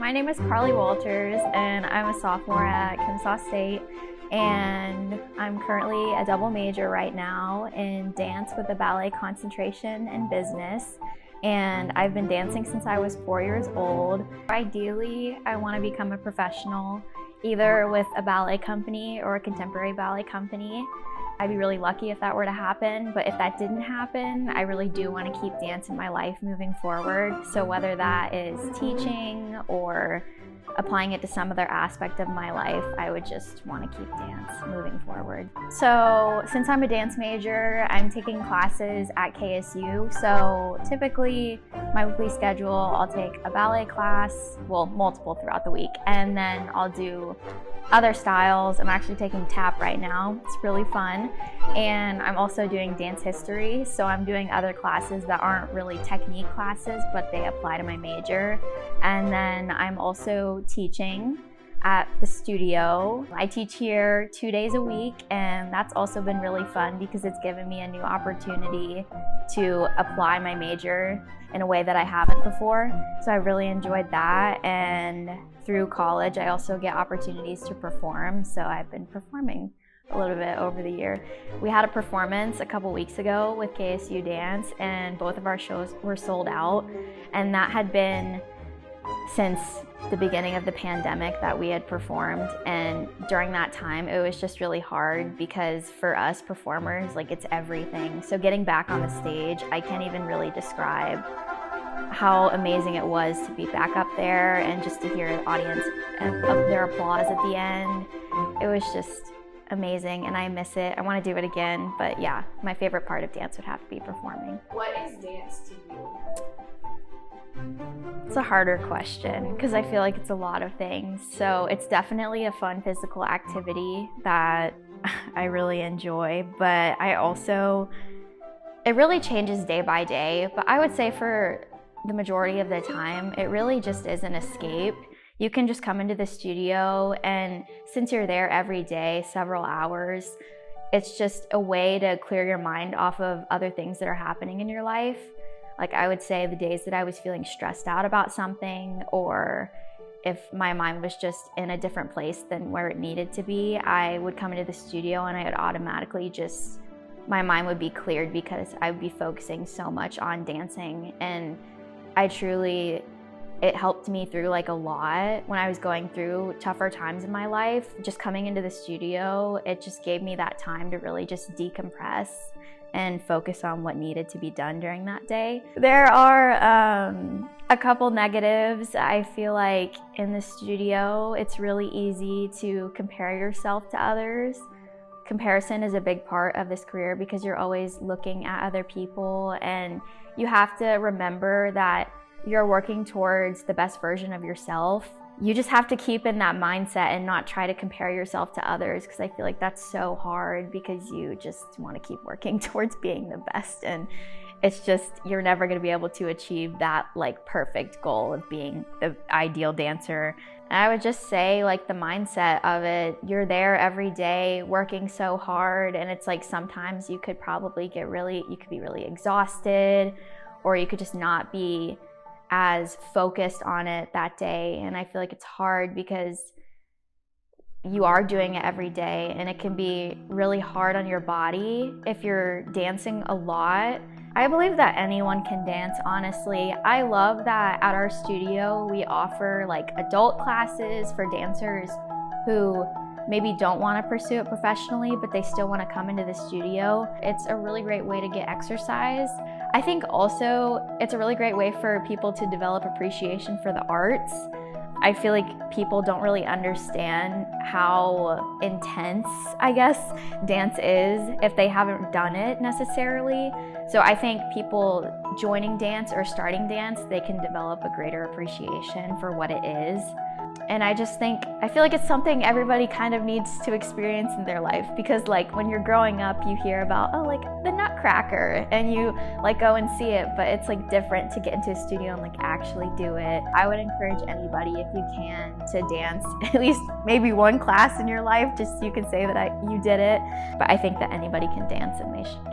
My name is Carly Walters, and I'm a sophomore at Kennesaw State, and I'm currently a double major right now in dance with a ballet concentration in business. And I've been dancing since I was 4 years old. Ideally, I want to become a professional, either with a ballet company or a contemporary ballet company. I'd be really lucky if that were to happen, but if that didn't happen, I really do want to keep dance in my life moving forward. So whether that is teaching or applying it to some other aspect of my life, I would just want to keep dance moving forward. So since I'm a dance major, I'm taking classes at KSU. So typically my weekly schedule, I'll take a ballet class, well, multiple throughout the week, and then I'll do other styles. I'm actually taking tap right now. It's really fun. And I'm also doing dance history. So I'm doing other classes that aren't really technique classes, but they apply to my major. And then I'm also teaching at the studio. I teach here 2 days a week, and that's also been really fun because it's given me a new opportunity to apply my major in a way that I haven't before. So I really enjoyed that. And through college, I also get opportunities to perform. So I've been performing a little bit over the year. We had a performance a couple weeks ago with KSU Dance, and both of our shows were sold out. And that had been since the beginning of the pandemic that we had performed, and during that time it was just really hard because for us performers, like, it's everything. So getting back on the stage, I can't even really describe how amazing it was to be back up there and just to hear the audience and their applause at the end. It was just amazing, and I miss it. I want to do it again, but yeah, my favorite part of dance would have to be performing. What is dance to you? It's a harder question because I feel like it's a lot of things. So it's definitely a fun physical activity that I really enjoy, but it really changes day by day. But I would say for the majority of the time, it really just is an escape. You can just come into the studio, and since you're there every day, several hours, it's just a way to clear your mind off of other things that are happening in your life. Like, I would say the days that I was feeling stressed out about something, or if my mind was just in a different place than where it needed to be, I would come into the studio and I would automatically my mind would be cleared because I would be focusing so much on dancing. And it helped me through like a lot when I was going through tougher times in my life. Just coming into the studio, it just gave me that time to really just decompress and focus on what needed to be done during that day. There are a couple negatives. I feel like in the studio, it's really easy to compare yourself to others. Comparison is a big part of this career because you're always looking at other people, and you have to remember that you're working towards the best version of yourself. You just have to keep in that mindset and not try to compare yourself to others, because I feel like that's so hard because you just want to keep working towards being the best, and it's just, you're never going to be able to achieve that like perfect goal of being the ideal dancer. And I would just say, like, the mindset of it, you're there every day working so hard, and it's like sometimes you could probably you could be really exhausted, or you could just not be as focused on it that day. And I feel like it's hard because you are doing it every day, and it can be really hard on your body if you're dancing a lot. I believe that anyone can dance, honestly. I love that at our studio we offer like adult classes for dancers who maybe don't want to pursue it professionally, but they still want to come into the studio. It's a really great way to get exercise. I think also it's a really great way for people to develop appreciation for the arts. I feel like people don't really understand how intense, I guess, dance is if they haven't done it necessarily. So I think people joining dance or starting dance, they can develop a greater appreciation for what it is. And I feel like it's something everybody kind of needs to experience in their life, because like when you're growing up, you hear about, oh, like the Nutcracker, and you like go and see it, but it's like different to get into a studio and like actually do it. I would encourage anybody, if you can, to dance at least maybe one class in your life, just so you can say that you did it. But I think that anybody can dance, and they should